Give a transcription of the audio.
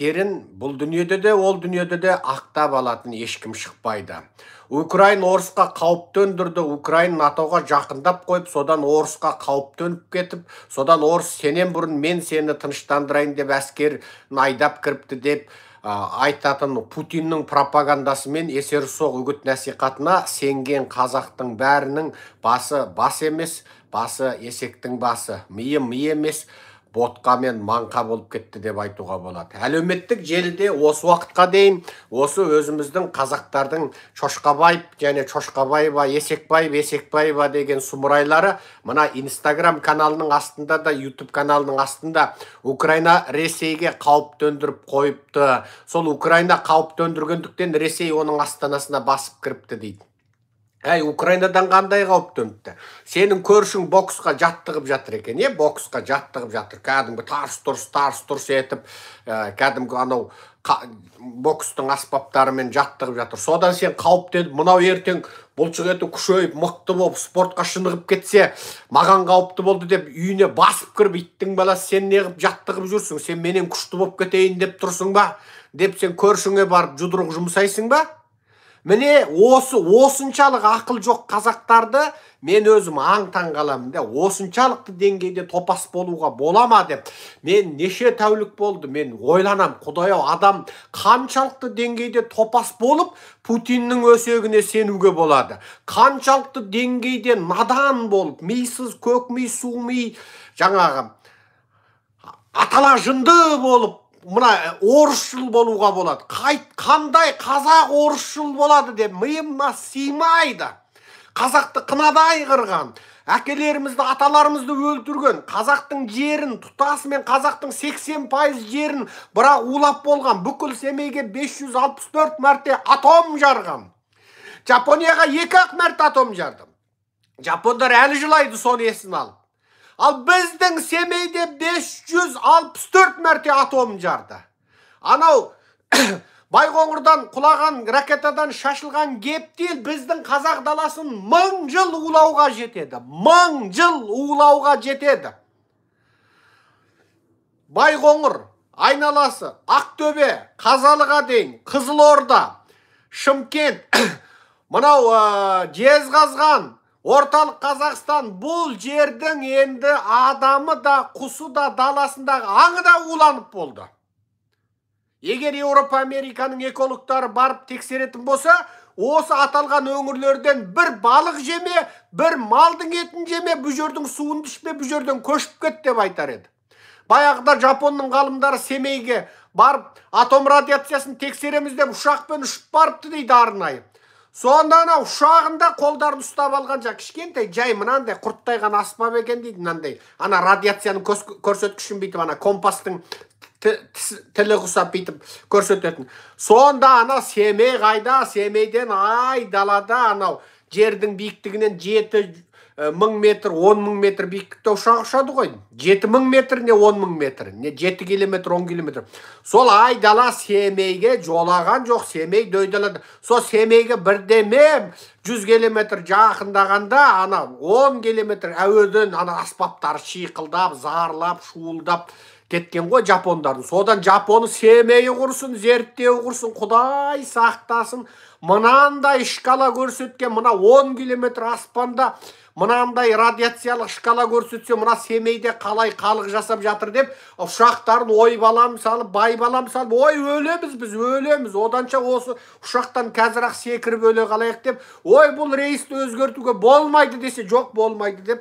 әскерін бұл дүниеде де, ол дүниеде де ақтап алатын ешкім шықпайды. Украин орысқа қауіп төндірді, Украин НАТОға жақындап қойып, содан орысқа қауіп төніп кетіп, содан орыс сенен бұрын мен сені тыныштандырайын деп әскерін айдап кіріпті деп айтатын Путиннің пропагандасымен есерсоқ үгіт насихатына сенген қазақтың бәрінің басы бас емес, басы есектің басы, миы емес, ботқа мен маңқа болып кетті деп айтуға болады. Әлеуметтік желіде осы уақытқа дейін осы өзіміздің қазақтардың Шошқабаев және Шошқабаева, Есекбаева деген сұмырайлары мына Инстаграм каналының астында да, YouTube каналының астында Украина Ресейге қауіп төндіріп қойыпты. Сол Украина қауіп төндіргендіктен Ресей оның астанасына басып кіріпті дейді. Әй, Украинадан қандай қауіп төніпті? Сенің көршің боксқа жаттығып жатыр екен, боксқа жаттығып жатыр. Кәдімгі тарс-тұрс етіп, кәдімгі анау бокстың аспаптарымен жаттығып жатыр. Содан сен қауіптеніп, мынау ертең бұлшық еті күшейіп, мықты болып, спортқа шынығып кетсе, маған қауіпті болды деп үйіне басып кіріп, иттің баласы сен неғып жаттығып жүрсің? Сен менен күшті болып кетейін деп тұрсың ба? Деп сен көршіңе барып жұдырық жұмсайсың ба? Міне осыншалық ақыл жоқ қазақтарды мен өзім аң-таң қаламын да, осыншалықты деңгейде топас болуға бола ма деп. Мен неше тәулік болды, мен ойланам, Құдай-ау, адам қаншалықты деңгейде топас болып Путиннің өсегіне сенуге болады. Қаншалықты деңгейде надан болып, мисыз, көк ми, су ми, жаңағы атала жынды болып, мына орысшыл болуға болады. Қандай қазақ орысшыл болады деп миыма сыймайды. Қазақты қынадай қырған, әкелерімізді, аталарымызды өлтірген, қазақтың жерін, тұтасымен қазақтың 80% жерін бірақ улап болған, бүкіл Семейге 564 мәрте атом жарған. Жапонияға 2-ақ мәрте атом жарды. Жапондар әлі жылайды, соны есін алып. Ал біздің Семейде 564 мәрте атом жарды. Анау Байқоңырдан құлаған ракетадан шашылған гептил біздің қазақ даласын 1000 жыл улауға жетеді. 1000 жыл улауға жетеді. Байқоңыр, айналасы, Ақтөбе, Қазалыға дейін, Қызылорда, Шымкент, мынау Жезқазған, Орталық Қазақстан, бұл жердің енді адамы да, құсы да, даласындағы аңы да уланып болды. Егер Еуропа, Американың экологтары барып тексеретін болса, осы аталған өңірлерден бір балық жеме, бір малдың етін жеме, бұл жердің суын ішпе, бұл жерден көшіп кет деп айтар еді. Баяғыда Жапонның ғалымдары Семейге барып атом радиациясын тексереміз деп ұшақпен ұшып барыпты дейді арнайы. Сонда ана ұшағында қолдарын ұстап алған кішкентай жай мынандай құрттайған аспап екен дейді, мынандай ана радиацияның көрсеткішін бүйтіп ана компастың тілі құсап бүйтіп көрсететін. Сонда ана Семей қайда? Семейден айдалада анау жердің биіктігінен 7000 метр, 10.000 метр биіктікте ұшақ ұшады ғой. 7000 метр не 10.000 метр, не 7 километр, 10 километр. Сол айдала Семейге жолаған жоқ, Семей дөйдалады. Сол Семейге бірдеме 100 километр жақындағанда, ана 10 километр әуеден ана аспаптар шиқылдап, зарлап, шуылдап кеткен ғой жапондардың. Содан Жапоны Семейі құрсын, зерттеу құрсын, Құдай сақтасын. Мынандай шкала көрсеткен, мына 10 километр аспанда мынандай радиациялық шкала көрсетсе, мына Семейде қалай халық жасап жатыр деп, ұшақтарын ой балам салып, бай балам салып, ой өлеміз біз, өлеміз. Оданша осы ұшақтан қазір-ақ секіріп өле қалайық деп, ой бұл рейсті өзгертуге болмайды десе, жоқ болмайды деп